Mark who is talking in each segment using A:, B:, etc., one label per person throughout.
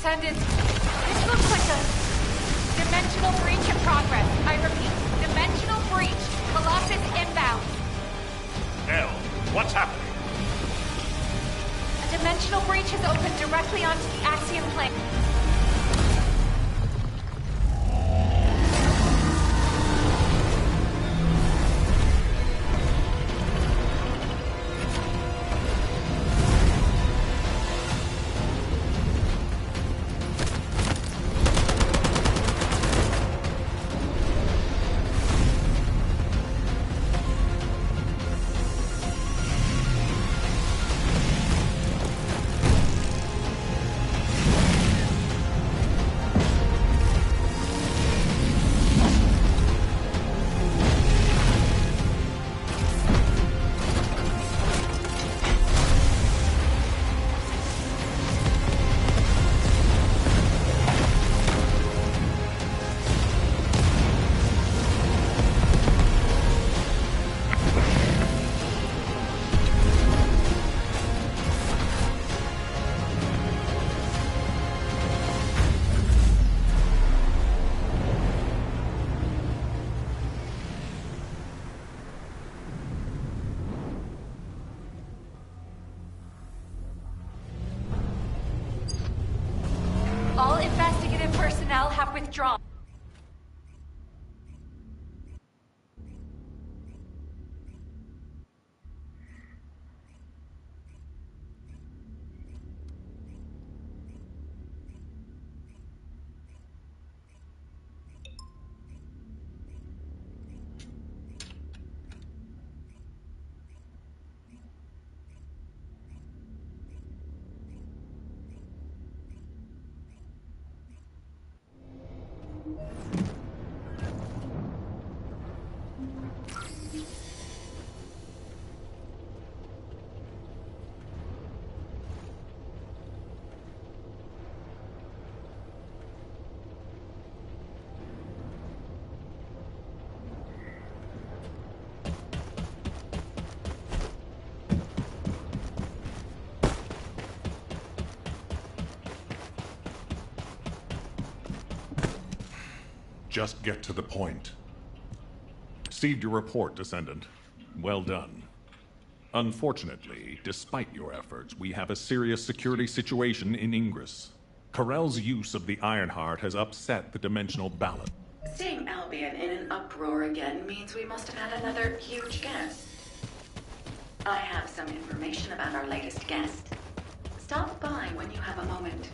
A: Descendants, this looks like a dimensional breach in progress. I repeat, dimensional breach. Colossus inbound.
B: Hell, what's happening?
A: A dimensional breach has opened directly onto the Axiom plane. All investigative personnel have withdrawn.
B: Just get to the point. Received your report, Descendant. Well done. Unfortunately, despite your efforts, we have a serious security situation in Ingress. Corell's use of the Ironheart has upset the dimensional balance.
C: Seeing Albion in an uproar again means we must have had another huge guest. I have some information about our latest guest. Stop by when you have a moment.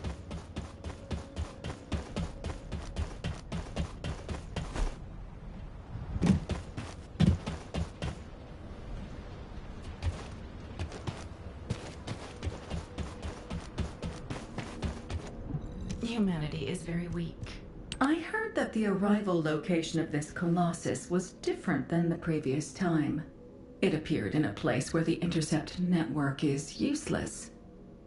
D: Humanity is very weak.
C: I heard that the arrival location of this Colossus was different than the previous time. It appeared in a place where the intercept network is useless.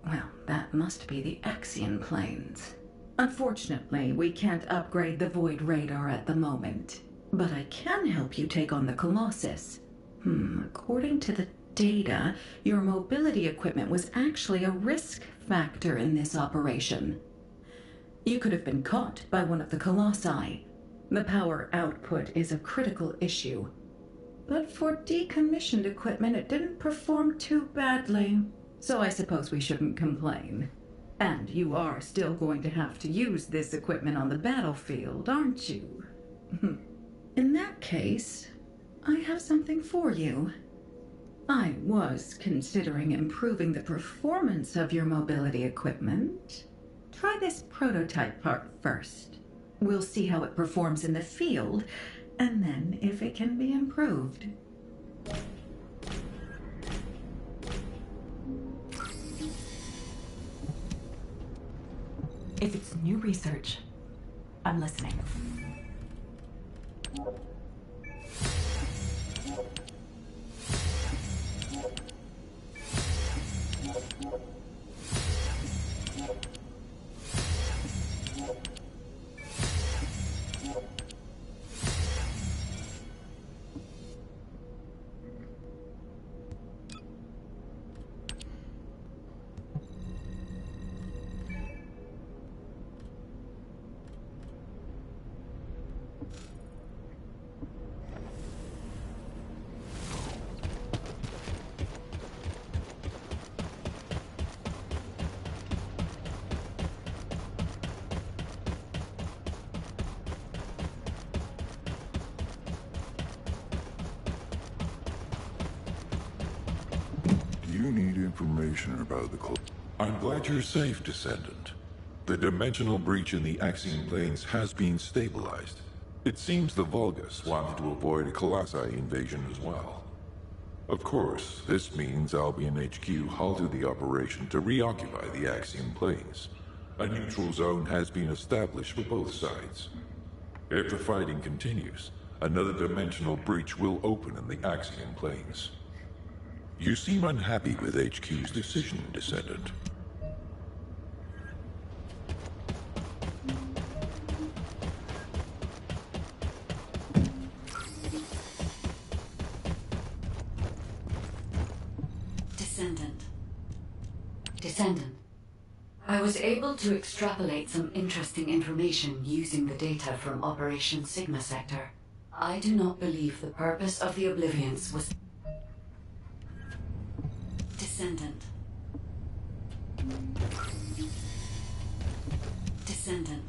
C: Well, that must be the Axion planes. Unfortunately, we can't upgrade the Void Radar at the moment. But I can help you take on the Colossus. According to the data, your mobility equipment was actually a risk factor in this operation. You could have been caught by one of the Colossi. The power output is a critical issue. But for decommissioned equipment, it didn't perform too badly. So I suppose we shouldn't complain. And you are still going to have to use this equipment on the battlefield, aren't you? In that case, I have something for you. I was considering improving the performance of your mobility equipment. Try this prototype part first. We'll see how it performs in the field, and then if it can be improved.
D: If it's new research, I'm listening.
E: you need information about the I'm glad you're safe, Descendant. The dimensional breach in the Axiom planes has been stabilized. It seems the Vulgus wanted to avoid a Colossi invasion as well. Of course, this means Albion HQ halted the operation to reoccupy the Axiom planes. A neutral zone has been established for both sides. If the fighting continues, another dimensional breach will open in the Axiom planes. You seem unhappy with HQ's decision, Descendant.
F: Descendant. I was able to extrapolate some interesting information using the data from Operation Sigma Sector. I do not believe the purpose of the Oblivions was... Descendant. Descendant.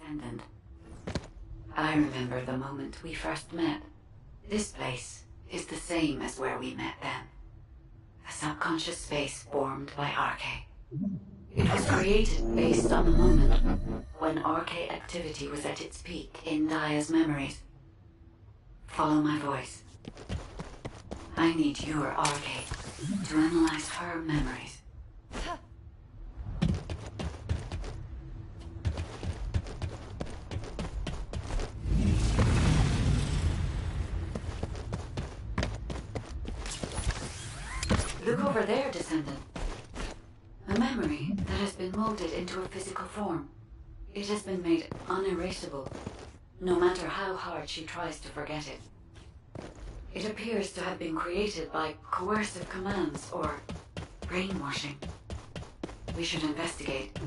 F: Descendant. I remember the moment we first met. This place is the same as where we met then. A subconscious space formed by Arche. It was created based on the moment when Arche activity was at its peak in Daya's memories. Follow my voice. I need your Arche to analyze her memories. Look over there, Descendant. A memory that has been molded into a physical form. It has been made unerasable, no matter how hard she tries to forget it. It appears to have been created by coercive commands or brainwashing. We should investigate.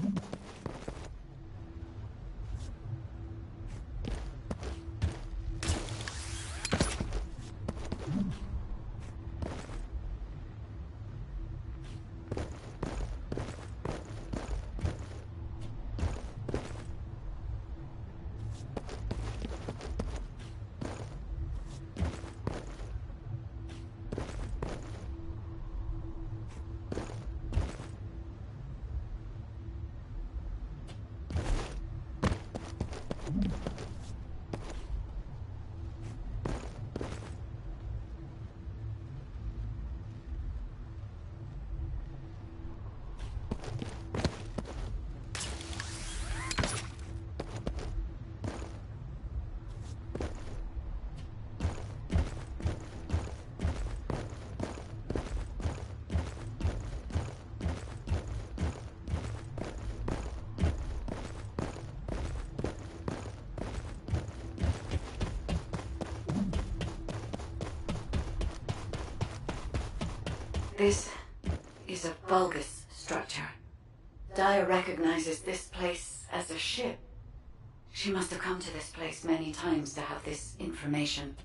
F: This is a Vulgus structure. Daya recognizes this place as a ship. She must have come to this place many times to have this information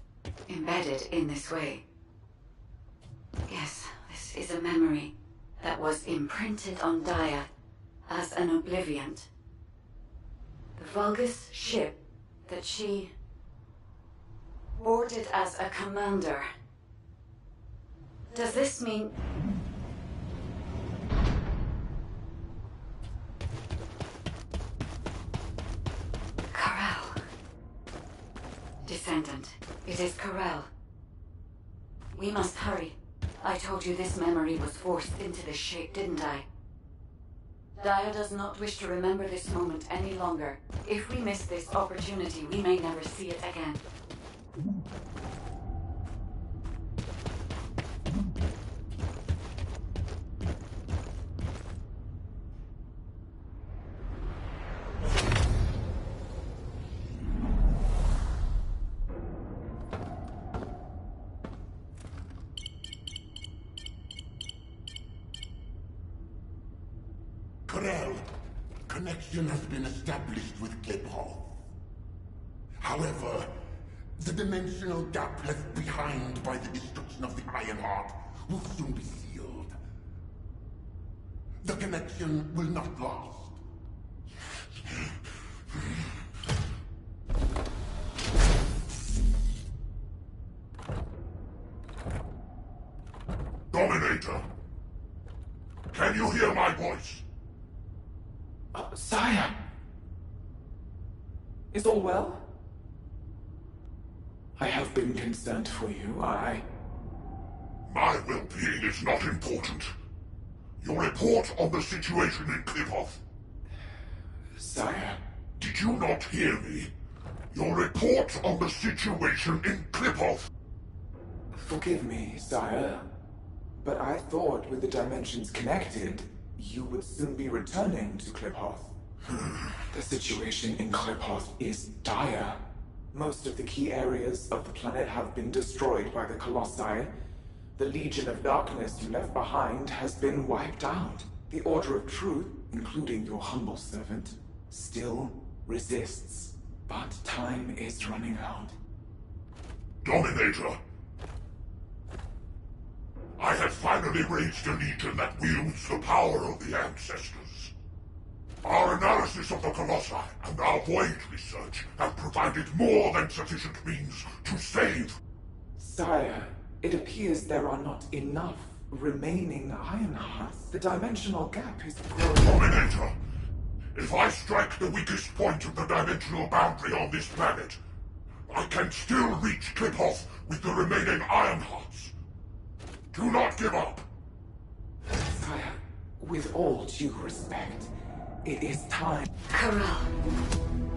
F: embedded in this way. Yes, this is a memory that was imprinted on Daya as an Obliviant. The Vulgus ship that she boarded as a commander. Does this mean... Corral. Descendant, it is Corral. We must hurry. I told you this memory was forced into this shape, didn't I? Daya does not wish to remember this moment any longer. If we miss this opportunity, we may never see it again.
G: Krell, connection has been established with Kliphoff. However, the dimensional gap left behind by the destruction of the Ironheart will soon be sealed. The connection will not last.
H: Dominator! Can you hear my voice?
I: Sire! Is all well? I have been concerned for you.
H: My well-being is not important. Your report on the situation in Kliphoff.
I: Sire...
H: Did you not hear me? Your report on the situation in Kliphoff.
I: Forgive me, sire. But I thought with the dimensions connected, you would soon be returning to Kliphoff. The situation in Kliphoff is dire. Most of the key areas of the planet have been destroyed by the Colossi. The Legion of Darkness you left behind has been wiped out. The Order of Truth, including your humble servant, still resists. But time is running out.
H: Dominator! I have finally raised a legion that wields the power of the ancestors. Our analysis of the Colossi and our voyage research have provided more than sufficient means to save.
I: Sire, it appears there are not enough remaining Ironhearts. The dimensional gap is growing.
H: Dominator, if I strike the weakest point of the dimensional boundary on this planet, I can still reach Kliphoff with the remaining Ironhearts. Do not give up!
I: Sire, with all due respect, it is time.
F: Corral.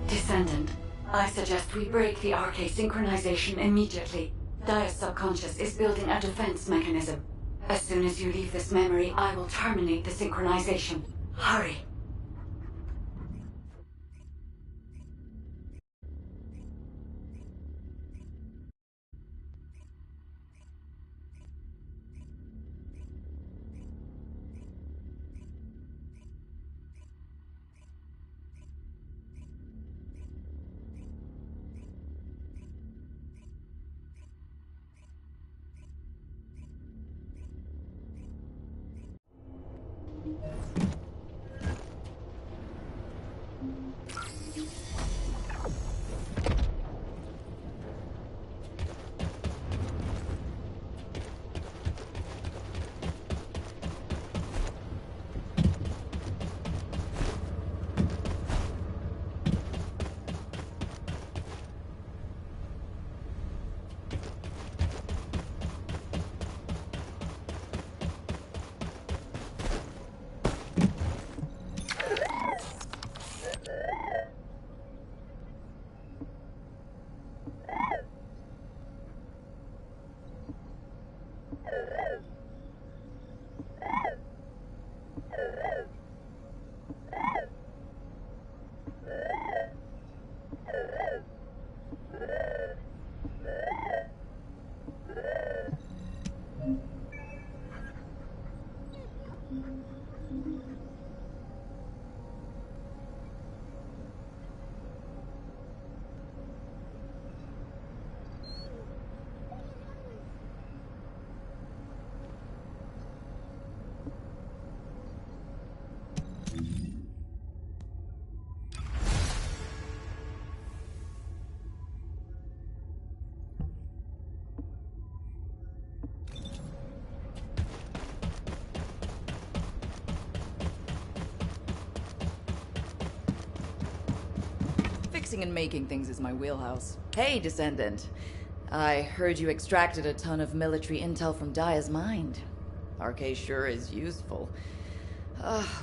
F: Descendant, I suggest we break the RK synchronization immediately. Dia's subconscious is building a defense mechanism. As soon as you leave this memory, I will terminate the synchronization. Hurry.
J: Fixing and making things is my wheelhouse. Hey, Descendant. I heard you extracted a ton of military intel from Dia's mind. RK sure is useful.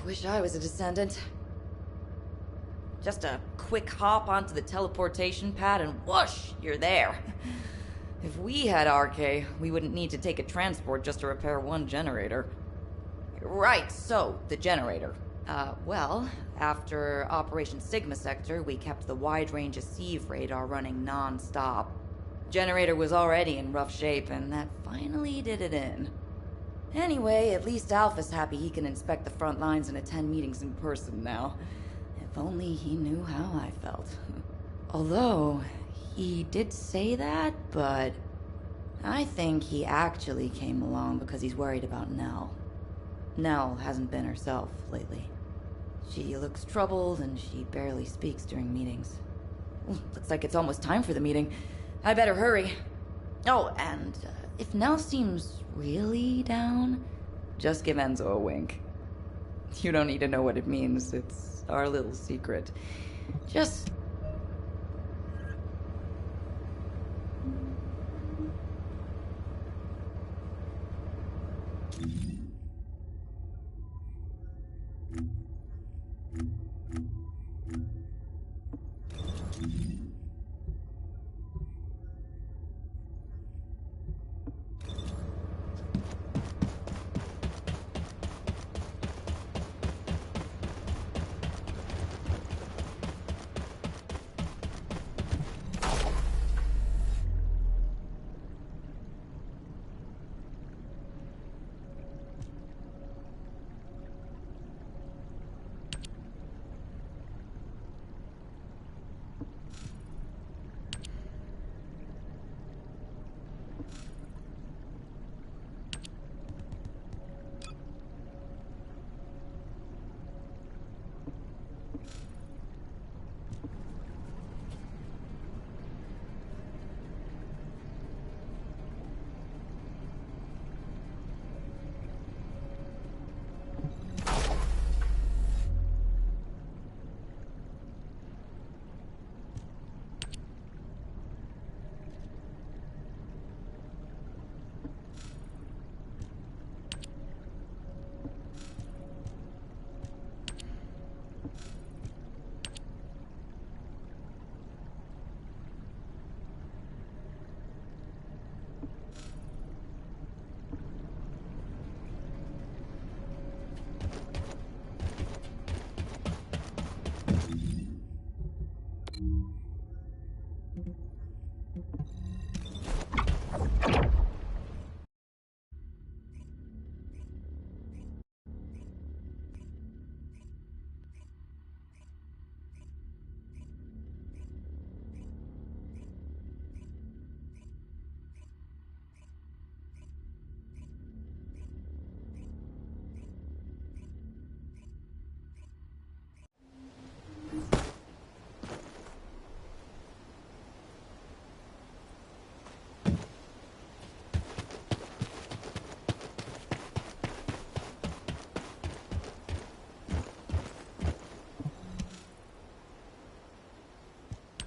J: Wish I was a Descendant. Just a quick hop onto the teleportation pad and whoosh, you're there. If we had RK, we wouldn't need to take a transport just to repair one generator. Right, so, the generator. Well, after Operation Sigma Sector, we kept the wide-range Sieve radar running non-stop. Generator was already in rough shape, and that finally did it in. Anyway, at least Alpha's happy he can inspect the front lines and attend meetings in person now. If only he knew how I felt. Although, he did say that, but I think he actually came along because he's worried about Nell. Nell hasn't been herself lately. She looks troubled and she barely speaks during meetings. Looks like it's almost time for the meeting. I better hurry. Oh, and if Nell seems really down, just give Enzo a wink. You don't need to know what it means. It's our little secret. Just...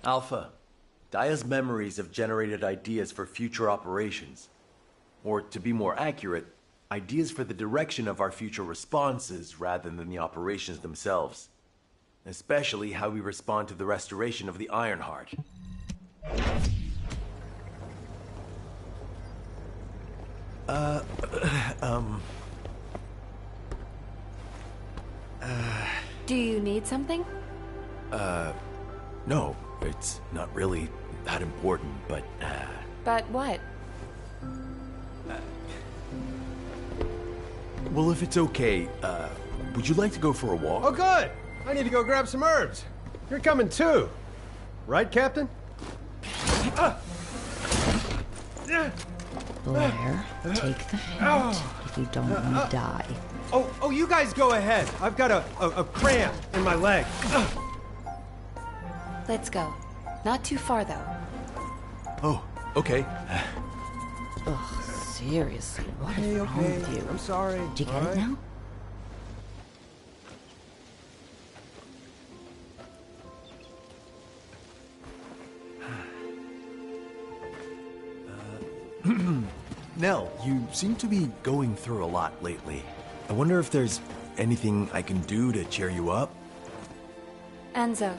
K: Alpha, Daya's memories have generated ideas for future operations. Or, to be more accurate, ideas for the direction of our future responses rather than the operations themselves. Especially how we respond to the restoration of the Ironheart.
L: Do you need something?
K: No, it's not really that important, but,
L: But what?
K: Well, if it's okay, would you like to go for a walk?
M: Oh, good! I need to go grab some herbs. You're coming too. Right, Captain?
N: Blair, take the hint if you don't want to die.
M: Oh, you guys go ahead. I've got a cramp in my leg.
L: Let's go. Not too far, though.
K: Oh, okay.
N: Ugh, seriously, what is wrong with you?
M: I'm sorry.
N: Did you get it now?
K: Nell, you seem to be going through a lot lately. I wonder if there's anything I can do to cheer you up?
L: Enzo,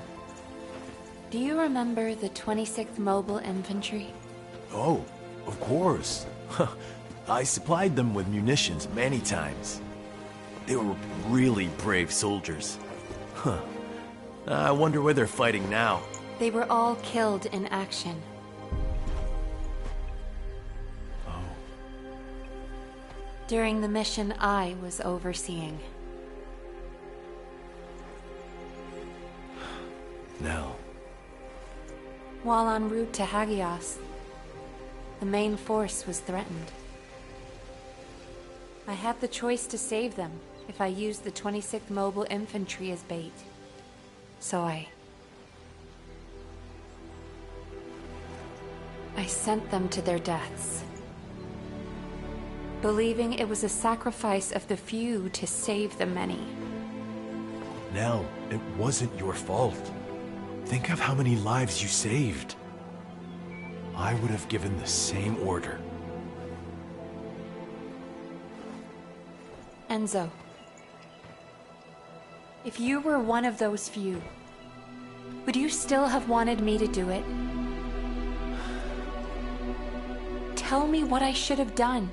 L: do you remember the 26th Mobile Infantry?
K: Oh, of course. I supplied them with munitions many times. They were really brave soldiers. Huh. I wonder where they're fighting now.
L: They were all killed in action. During the mission I was overseeing.
K: Nell.
L: While en route to Hagios, the main force was threatened. I had the choice to save them if I used the 26th Mobile Infantry as bait. So I sent them to their deaths, believing it was a sacrifice of the few to save the many.
K: Nell, it wasn't your fault. Think of how many lives you saved. I would have given the same order.
L: Enzo, if you were one of those few, would you still have wanted me to do it? Tell me what I should have done.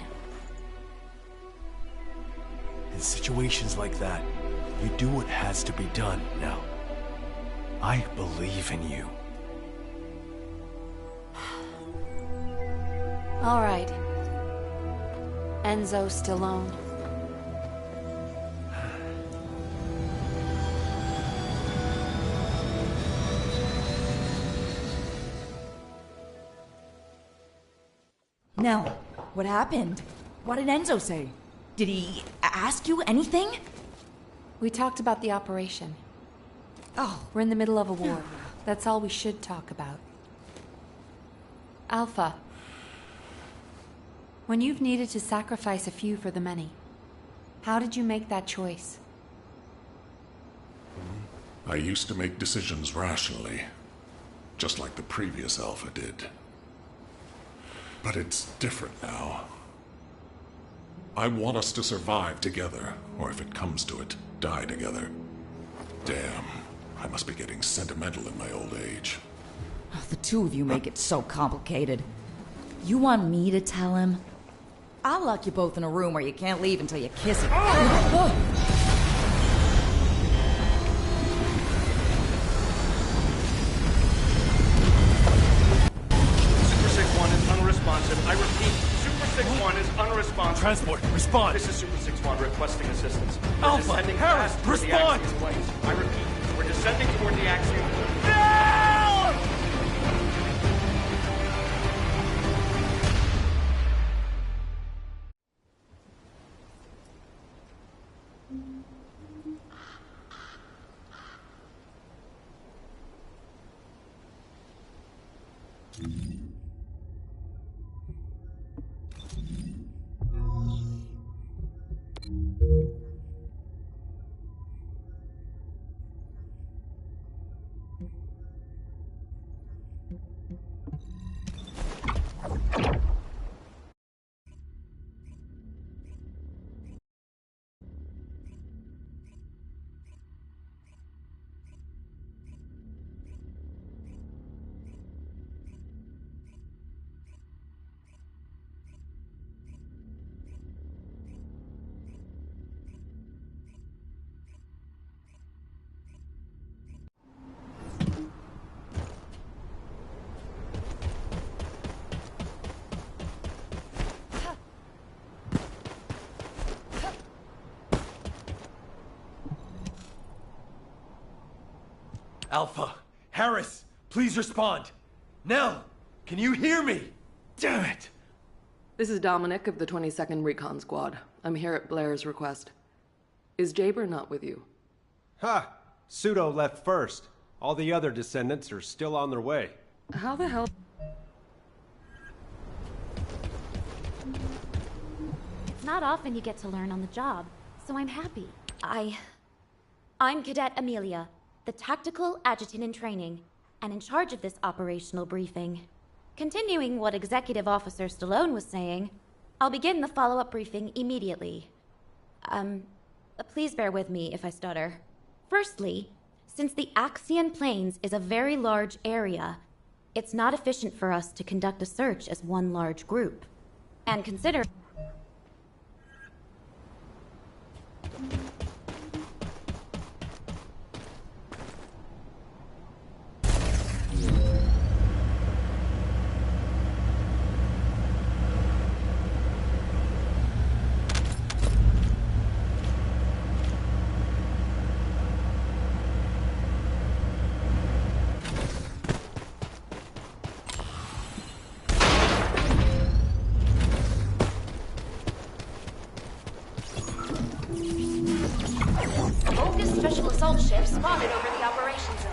K: In situations like that, you do what has to be done, Nell. I believe in you.
L: All right. Enzo Stallone.
O: Nell, what happened? What did Enzo say? Did he ask you anything?
L: We talked about the operation.
O: Oh.
L: We're in the middle of a war. That's all we should talk about. Alpha. When you've needed to sacrifice a few for the many, how did you make that choice?
B: I used to make decisions rationally, just like the previous Alpha did. But it's different now. I want us to survive together, or if it comes to it, die together. Damn, I must be getting sentimental in my old age.
O: Oh, the two of you make it so complicated. You want me to tell him? I'll lock you both in a room where you can't leave until you kiss him.
P: Super 6-1 is unresponsive. I repeat, Super 6-1 is unresponsive.
K: Transport, respond!
P: This is Super 6-1 requesting assistance. We're
K: Alpha,
P: descending
K: Harris,
P: fast toward the
K: respond!
P: Axiom planes. I repeat, we're descending toward the Axiom planes.
K: Alpha, Harris, please respond. Nell, can you hear me? Damn it!
Q: This is Dominic of the 22nd Recon Squad. I'm here at Blair's request. Is Jaber not with you?
M: Ha! Pseudo left first. All the other descendants are still on their way.
Q: How the hell?
R: It's not often you get to learn on the job, so I'm happy. I'm Cadet Amelia, the tactical adjutant in training, and in charge of this operational briefing. Continuing what Executive Officer Stallone was saying, I'll begin the follow-up briefing immediately. Please bear with me if I stutter. Firstly, since the Axion Plains is a very large area, it's not efficient for us to conduct a search as one large group. And consider... spotted over the operation zone.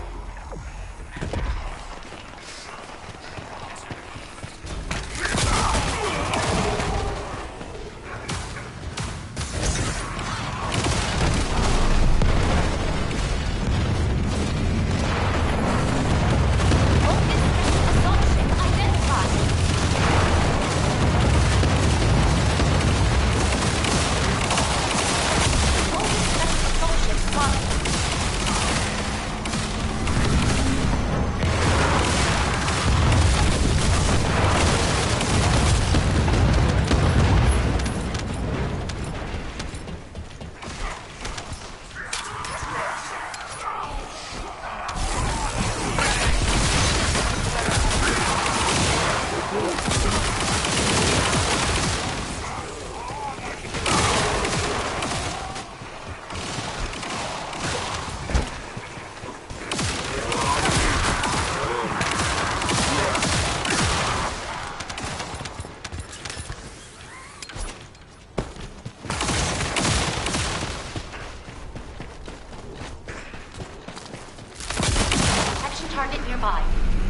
R: Target nearby.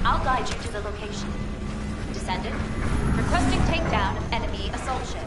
R: I'll guide you to the location. Descendant, requesting takedown of enemy assault ship.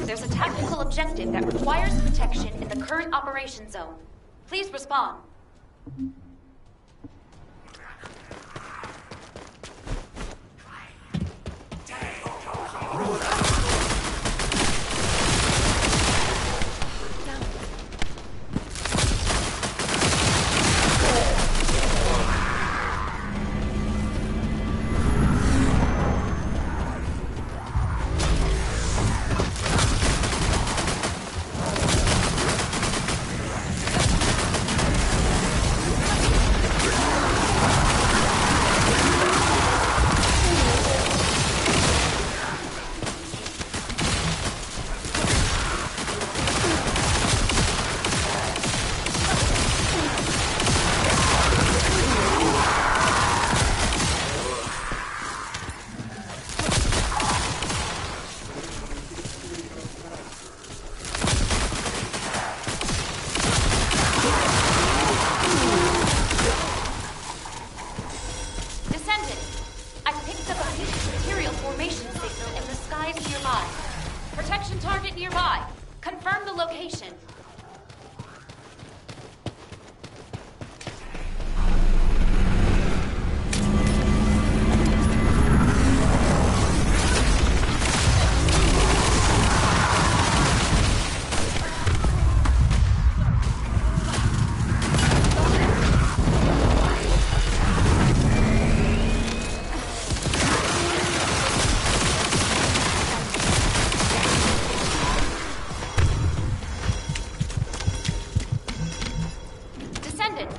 R: There's a tactical objective that requires protection in the current operation zone. Please respond.
A: Protection target nearby. Confirm the location. Descendant,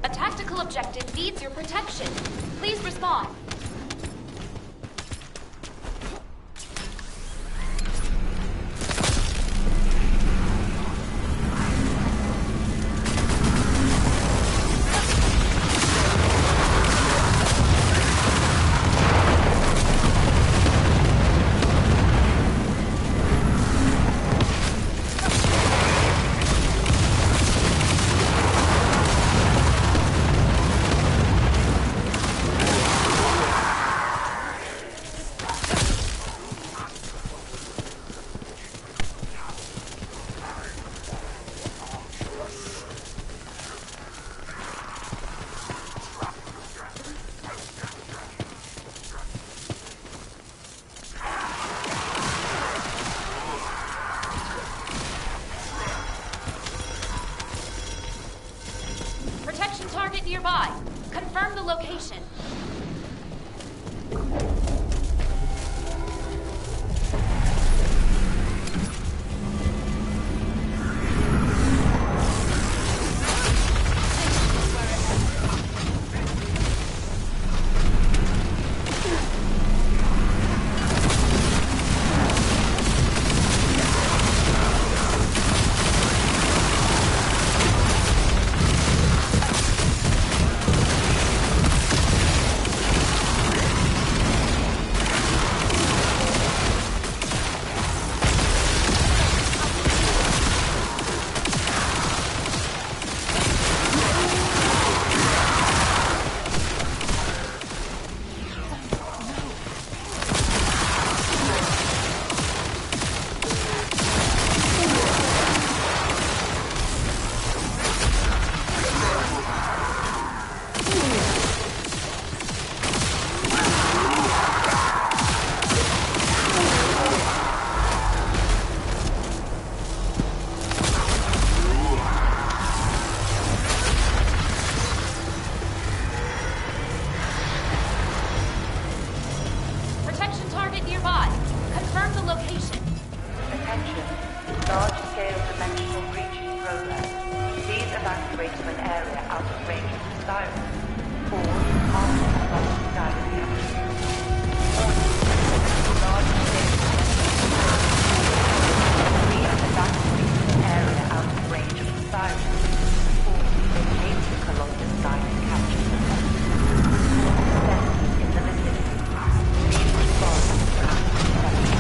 A: a tactical objective needs your protection. Please respond. Protection target nearby. Confirm the location. Protection target nearby. Confirm the location.
S: Attention. Large-scale dimensional breach in progress. Please evacuate to an area out of range of the siren. Or after lost siren capture. Large-scale please evacuate to an area out of range of the siren. Or locate the Colossus siren capture. All in the vicinity. Please respond to reception.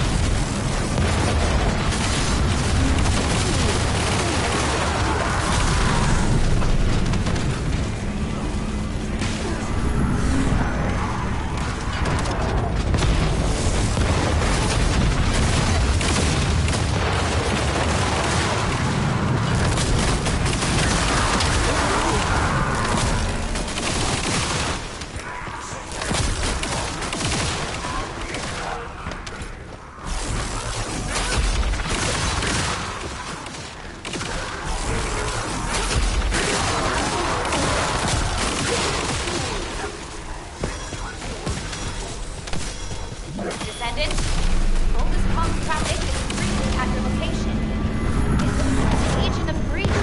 A: Descendant, focus comms traffic is increasing at your location. It's a Legion of Breach.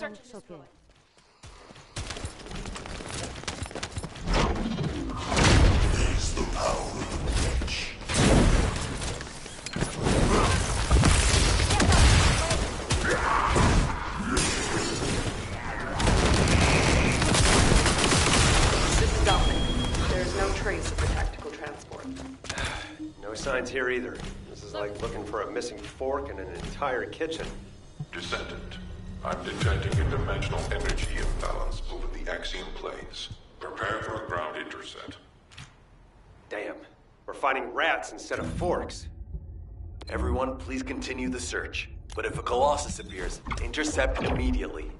A: Search and destroy.
H: Is the power of the breach.
Q: This is Dominic. There's no trace of the tactical transport.
M: No signs here either. This is like looking for a missing fork in an entire kitchen.
E: Descendant, I'm detecting a dimensional energy imbalance over the axiom planes. Prepare for a ground intercept.
M: Damn. We're finding rats instead of forks.
K: Everyone, please continue the search. But if a Colossus appears, intercept immediately.